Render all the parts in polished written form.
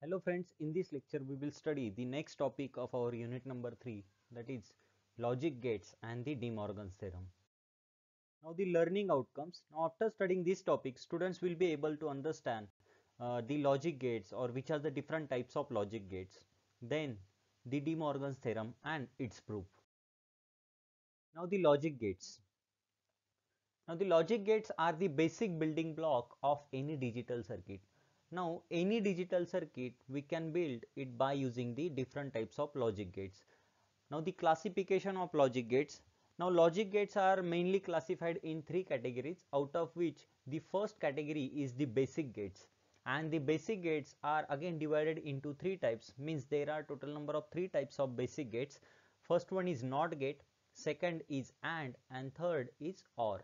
Hello friends, in this lecture we will study the next topic of our unit number 3, that is logic gates and the De Morgan's theorem. Now the learning outcomes. Now after studying this topic, students will be able to understand the logic gates, or which are the different types of logic gates, then the De Morgan's theorem and its proof. Now the logic gates. Now the logic gates are the basic building block of any digital circuit. Now any digital circuit we can build it by using the different types of logic gates. Now the classification of logic gates. Now logic gates are mainly classified in three categories, out of which the first category is the basic gates, and the basic gates are again divided into three types, means there are total number of three types of basic gates. First one is NOT gate, second is and third is OR.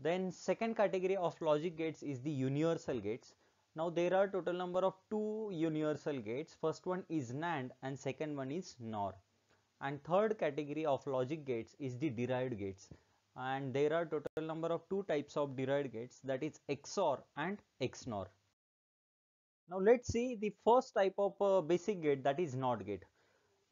Then second category of logic gates is the universal gates. Now there are total number of two universal gates. First one is NAND and second one is NOR. And third category of logic gates is the derived gates. And there are total number of two types of derived gates, that is XOR and XNOR. Now let's see the first type of basic gate, that is NOT gate.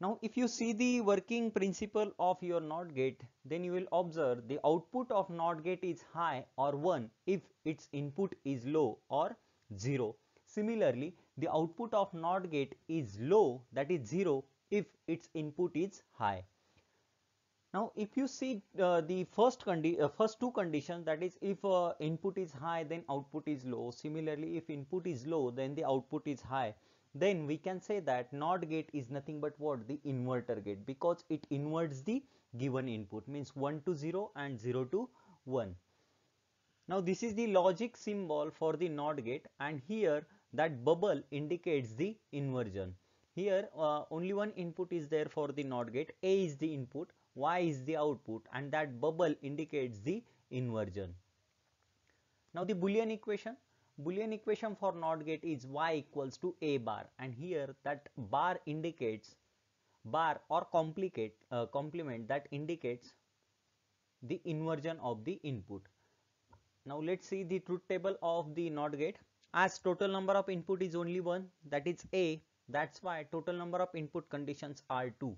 Now if you see the working principle of your NOT gate, then you will observe the output of NOT gate is high or 1 if its input is low or 0. Similarly, the output of NOT gate is low, that is 0, if its input is high. Now if you see the first two conditions, that is if input is high then output is low, similarly if input is low then the output is high, then we can say that NOT gate is nothing but what? The inverter gate, because it inverts the given input, means 1 to 0 and 0 to 1. Now this is the logic symbol for the NOT gate, and here that bubble indicates the inversion. Here only one input is there for the NOT gate, A is the input, Y is the output, and that bubble indicates the inversion. Now the Boolean equation for NOT gate is Y equals to A bar, and here that bar indicates bar or complement that indicates the inversion of the input. Now let's see the truth table of the NOT gate. As total number of input is only one, that is A, that's why total number of input conditions are 2,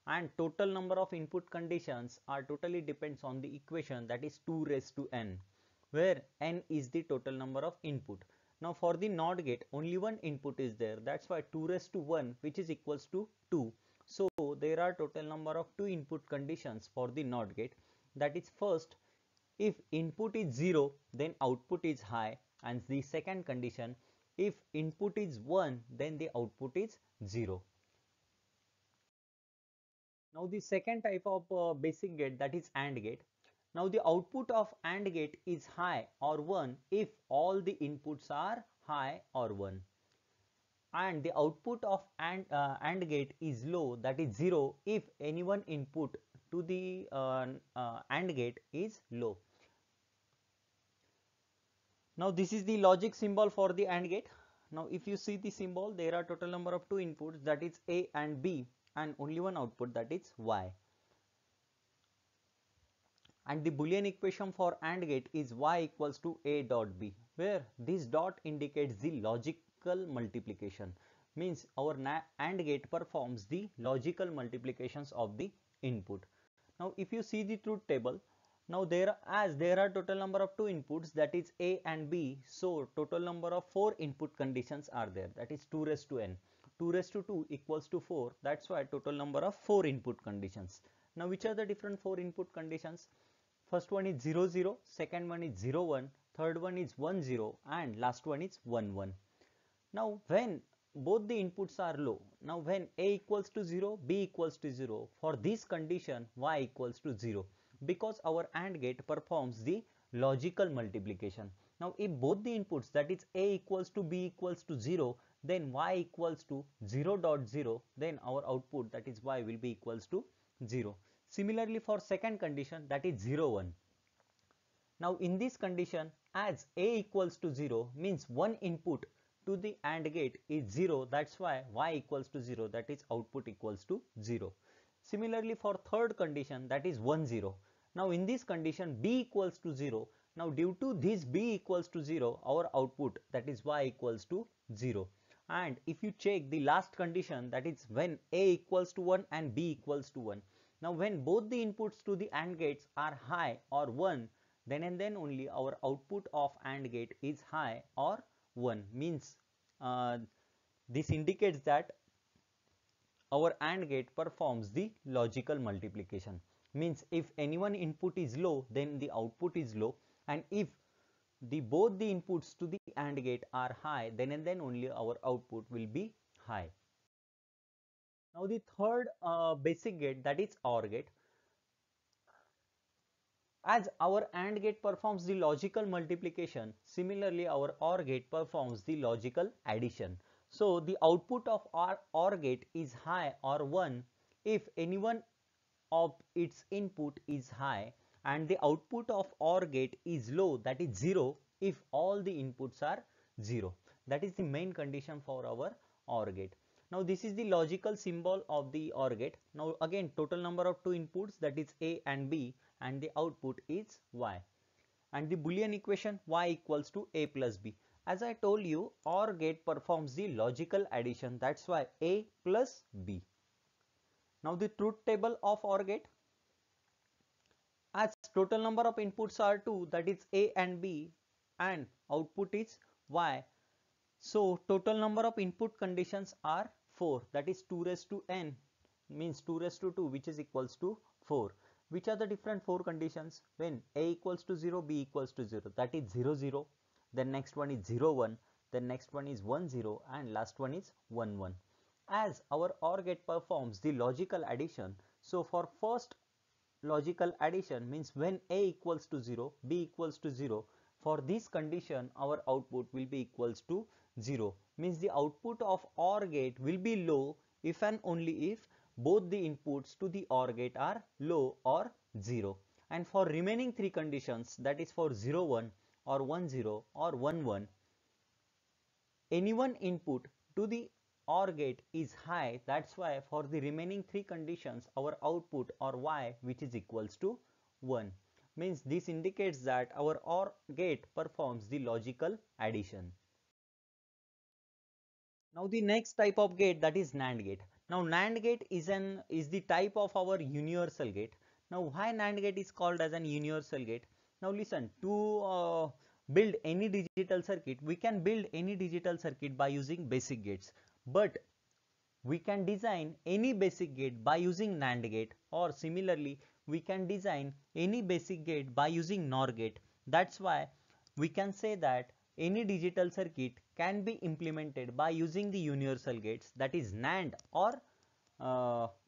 and total number of input conditions are totally depends on the equation, that is 2 raised to n, where n is the total number of input. Now for the NOT gate only one input is there, that's why 2 raised to 1, which is equals to 2. So there are total number of two input conditions for the NOT gate, that is first, if input is 0 then output is high, and the second condition, if input is 1 then the output is 0. Now the second type of basic gate, that is AND gate. Now the output of AND gate is high or 1 if all the inputs are high or 1, and the output of AND gate is low, that is 0, if any one input to the AND gate is low. Now this is the logic symbol for the AND gate. Now if you see the symbol, there are total number of two inputs, that is A and B, and only one output, that is Y. And the Boolean equation for AND gate is Y equals to A dot B, where this dot indicates the logical multiplication, means our AND gate performs the logical multiplications of the input. Now if you see the truth table, now there are total number of two inputs, that is A and B, so total number of four input conditions are there, that is 2 raised to n. 2 raised to 2 equals to 4, that's why total number of four input conditions. Now which are the different four input conditions? First one is 0 0, second one is 0 1, third one is 1 0, and last one is 1 1. Now when both the inputs are low, now when A equals to 0, B equals to 0, for this condition Y equals to 0, because our AND gate performs the logical multiplication. Now if both the inputs, that is A equals to B equals to 0, then Y equals to 0 dot 0, then our output, that is Y, will be equals to 0. Similarly for second condition, that is 0 1. Now in this condition, as A equals to 0, means one input to the AND gate is 0, that's why Y equals to 0, that is output equals to 0. Similarly for third condition, that is 1 0. Now in this condition, B equals to 0, Now due to this b equals to 0, our output, that is y, equals to 0. And if you check the last condition, that is when a equals to 1 and b equals to 1. Now when both the inputs to the AND gates are high or 1, then and then only our output of AND gate is high or 1. Means this indicates that our AND gate performs the logical multiplication. Means if any one input is low, then the output is low, and if both the inputs to the AND gate are high, then and then only our output will be high. Now the third basic gate, that is OR gate. As our AND gate performs the logical multiplication, similarly our OR gate performs the logical addition. So the output of our OR gate is high or 1 if any one of its input is high, and the output of OR gate is low, that is 0, if all the inputs are 0. That is the main condition for our OR gate. Now this is the logical symbol of the OR gate. Now again, total number of two inputs, that is A and B, and the output is Y. And the Boolean equation y equals to A plus B. As I told you, OR gate performs the logical addition, that's why A plus B. Now the truth table of OR gate. As total number of inputs are 2, that is A and B, and output is Y. So total number of input conditions are 4, that is 2 raised to n, means 2 raised to 2, which is equals to 4. Which are the different 4 conditions? When A equals to 0, B equals to 0, that is 0 0, then next one is 0 1, then next one is 1 0, and last one is 1 1. As our OR gate performs the logical addition, so for first logical addition, means when A equals to 0, B equals to 0, for this condition our output will be equals to 0. Means the output of OR gate will be low if and only if both the inputs to the OR gate are low or 0. And for remaining 3 conditions, that is for 0 1 or 1 0 or 1 1, any one input to the OR gate is high, that's why for the remaining 3 conditions our output or Y, which is equals to 1. Means this indicates that our OR gate performs the logical addition. Now the next type of gate, that is NAND gate. Now NAND gate is the type of our universal gate. Now why NAND gate is called as an universal gate? Now listen, to build any digital circuit, we can build any digital circuit by using basic gates, but we can design any basic gate by using NAND gate, or similarly we can design any basic gate by using NOR gate. That's why we can say that any digital circuit can be implemented by using the universal gates, that is NAND or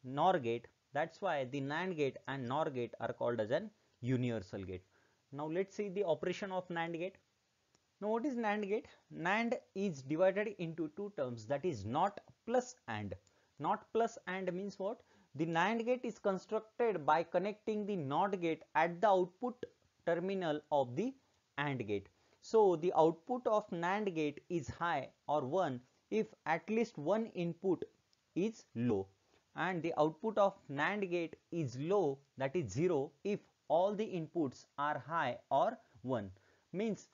NOR gate. That's why the NAND gate and NOR gate are called as an universal gate. Now let's see the operation of NAND gate. Now what is NAND gate? NAND is divided into two terms, that is NOT plus AND. NOT plus AND means what? The NAND gate is constructed by connecting the NOT gate at the output terminal of the AND gate. So the output of NAND gate is high or 1 if at least one input is low, and the output of NAND gate is low, that is 0, if all the inputs are high or 1. Means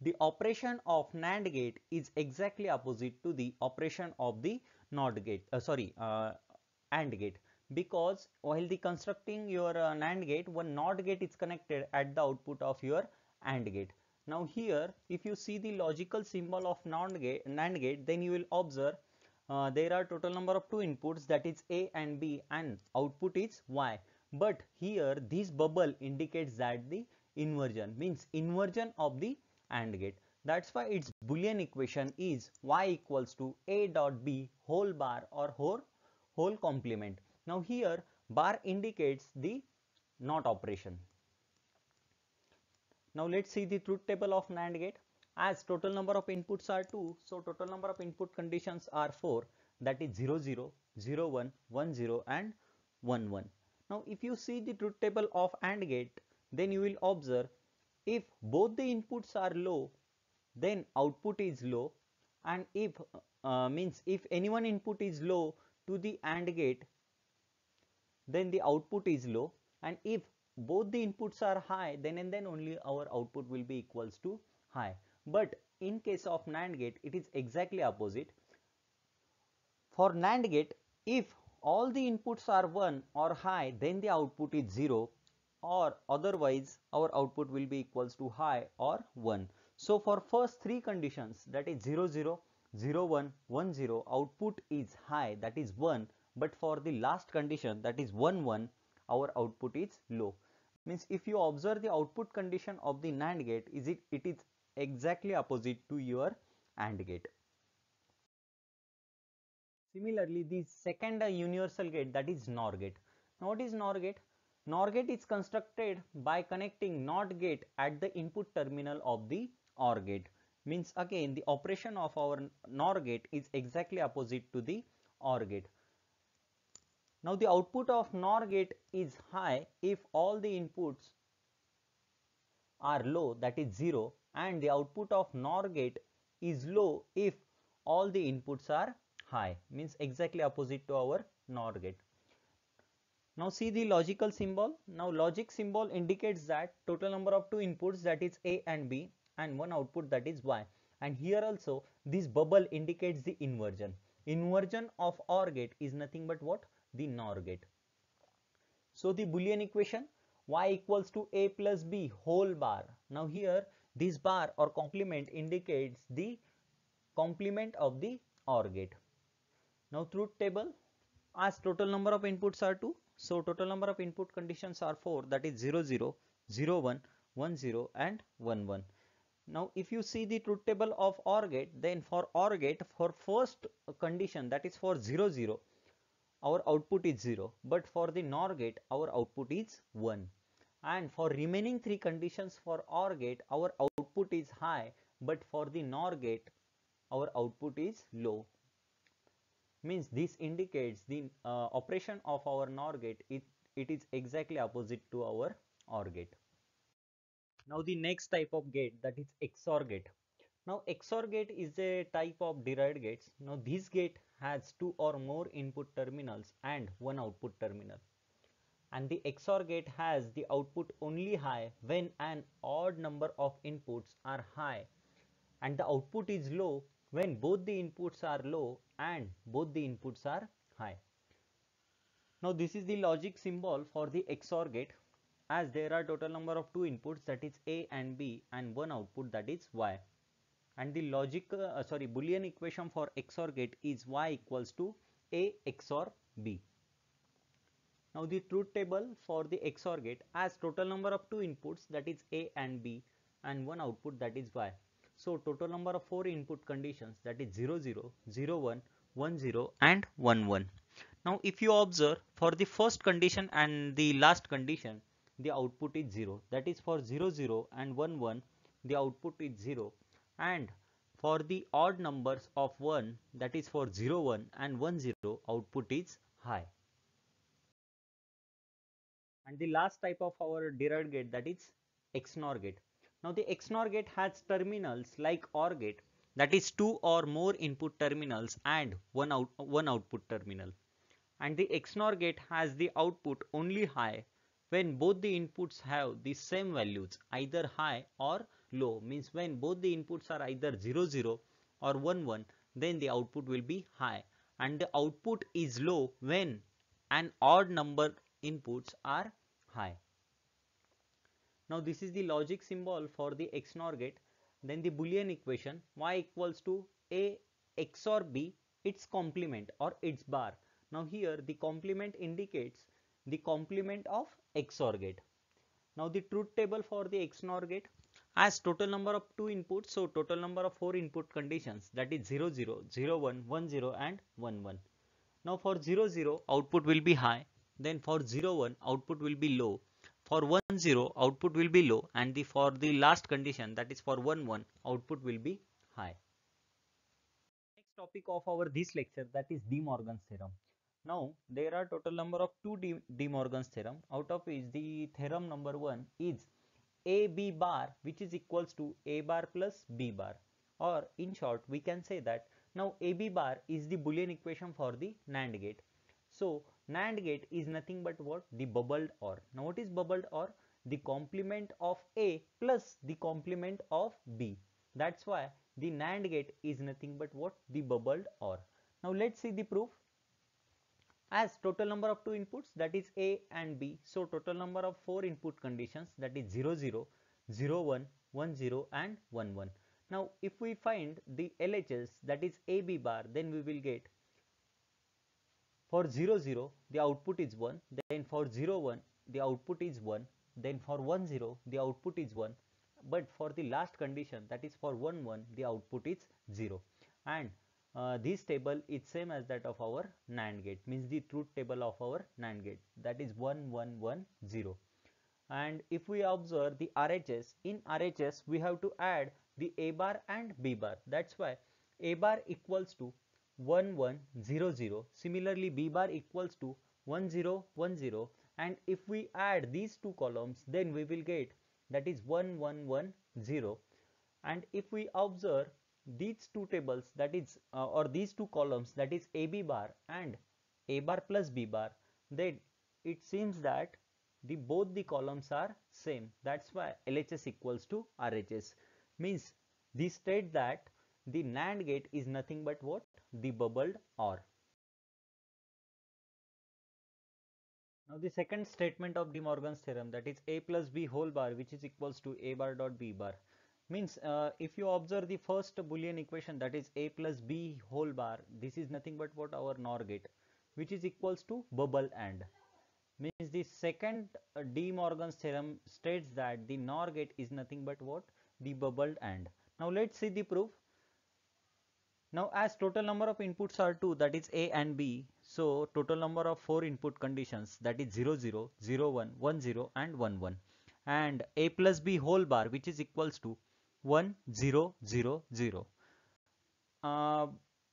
the operation of NAND gate is exactly opposite to the operation of the NOT gate, AND gate, because while the constructing your NAND gate, one NOT gate is connected at the output of your AND gate. Now here, if you see the logical symbol of NAND gate, then you will observe there are total number of two inputs, that is A and B, and output is Y. But here this bubble indicates that the inversion, means inversion of the AND gate. That's why its Boolean equation is Y equals to A dot B whole bar or whole complement. Now here bar indicates the NOT operation. Now let's see the truth table of NAND gate. As total number of inputs are 2, so total number of input conditions are 4, that is 0 0, 0 1, 1 0, and 1 1. Now if you see the truth table of AND gate, then you will observe if both the inputs are low, then output is low, and if means if any one input is low to the AND gate, then the output is low, and if both the inputs are high, then and then only our output will be equals to high. But in case of NAND gate, it is exactly opposite. For NAND gate, if all the inputs are 1 or high, then the output is 0, or otherwise our output will be equals to high or 1. So for first three conditions, that is 0 0, 0 1, 1 0, output is high, that is 1, but for the last condition, that is 1 1, our output is low. Means if you observe the output condition of the NAND gate, it is exactly opposite to your AND gate. Similarly, the second universal gate, that is NOR gate. Now what is NOR gate? NOR gate is constructed by connecting NOT gate at the input terminal of the OR gate. Means again the operation of our NOR gate is exactly opposite to the OR gate. Now the output of NOR gate is high if all the inputs are low, that is 0, and the output of NOR gate is low if all the inputs are high, means exactly opposite to our NOR gate. Now see the logical symbol. Now logic symbol indicates that total number of two inputs, that is A and B, and one output, that is Y. And here also this bubble indicates the inversion. Inversion of OR gate is nothing but what? The NOR gate. So the Boolean equation y equals to a plus b whole bar. Now here this bar or complement indicates the complement of the OR gate. Now truth table, as total number of inputs are 2, so total number of input conditions are 4, that is 0 0, 0 1, 1 0 and 1 1. Now if you see the truth table of OR gate, then for OR gate, for first condition, that is for 0 0, our output is 0, but for the NOR gate our output is 1, and for remaining three conditions for OR gate our output is high, but for the NOR gate our output is low. Means this indicates the operation of our NOR gate, it is exactly opposite to our OR gate. Now the next type of gate, that is XOR gate. Now XOR gate is a type of derived gates. Now this gate has two or more input terminals and one output terminal. And the XOR gate has the output only high when an odd number of inputs are high, and the output is low when both the inputs are low and both the inputs are high. Now this is the logic symbol for the XOR gate, as there are total number of two inputs, that is A and B, and one output, that is Y. And the Boolean equation for XOR gate is y equals to A XOR B. Now the truth table for the XOR gate, as total number of two inputs, that is A and B, and one output, that is Y. So total number of four input conditions, that is 0 0, 0 1, 1 0 and 1 1. Now if you observe, for the first condition and the last condition, the output is 0, that is for 0 0 and 1 1 the output is 0, and for the odd numbers of 1, that is for 0 1 and 1 0, output is high. And the last type of our derived gate, that is XNOR gate. Now the XNOR gate has terminals like OR gate, that is two or more input terminals and one output terminal. And the XNOR gate has the output only high when both the inputs have the same values, either high or low. Means when both the inputs are either 0 0 or 1 1, then the output will be high, and the output is low when an odd number inputs are high. Now this is the logic symbol for the XNOR gate. Then the Boolean equation y equals to A XOR B, its complement or its bar. Now here the complement indicates the complement of XOR gate. Now the truth table for the XNOR gate, as total number of two inputs, so total number of four input conditions, that is 0 0, 0 1, 1 0 and 1 1. Now for 0 0 output will be high, then for 0 1 output will be low, for 1 0 output will be low, and for the last condition, that is for 1 1, output will be high. Next topic of our this lecture, that is De Morgan's theorem. Now there are total number of two De Morgan's theorem, out of which the theorem number 1 is AB bar, which is equals to A bar plus B bar, or in short we can say that now AB bar is the Boolean equation for the NAND gate. So NAND gate is nothing but what? The bubbled OR. Now what is bubbled OR? The complement of A plus the complement of B. That's why the NAND gate is nothing but what? The bubbled OR. Now let's see the proof. As total number of two inputs, that is A and B, so total number of four input conditions, that is 0 0, 0 1, 1 0 and 1 1. Now if we find the LHS, that is AB bar, then we will get for 0 0 the output is 1, then for 0 1 the output is 1, then for 1 0 the output is 1, but for the last condition, that is for 1 1, the output is 0. And this table is same as that of our NAND gate, means the truth table of our NAND gate, that is 1 1 1 0. And if we observe the RHS, in RHS we have to add the A bar and B bar. That's why A bar equals to 1 1 0 0. Similarly, B bar equals to 1 0 1 0. And if we add these two columns, then we will get, that is 1 1 1 0. And if we observe these two tables, that is or these two columns, that is AB bar and A bar plus B bar, then it seems that both the columns are same. That's why LHS equals to RHS, means this state that the NAND gate is nothing but what? The bubbled OR. Now the second statement of De Morgan's theorem, that is A plus B whole bar, which is equals to A bar dot B bar, means if you observe the first Boolean equation, that is A plus B whole bar, this is nothing but what? Our NOR gate, which is equals to bubble AND. Means the second De Morgan's theorem states that the NOR gate is nothing but what? The bubbled AND. Now let's see the proof. Now as total number of inputs are 2, that is A and B, so total number of 4 input conditions, that is 0 0, 0 1, 1 0 and 1 1, and A plus B whole bar, which is equals to 1 0 0 0.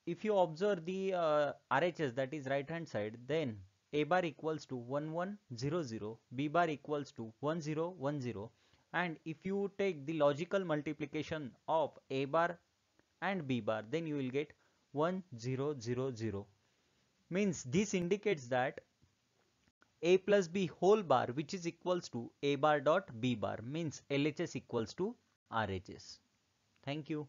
If you observe the RHS, that is right hand side, then A bar equals to 1 1 0 0, B bar equals to 1 0 1 0, and if you take the logical multiplication of A bar and B bar, then you will get 1 0 0 0. Means this indicates that A plus B whole bar, which is equals to A bar dot B bar, means LHS equals to RHS. Thank you.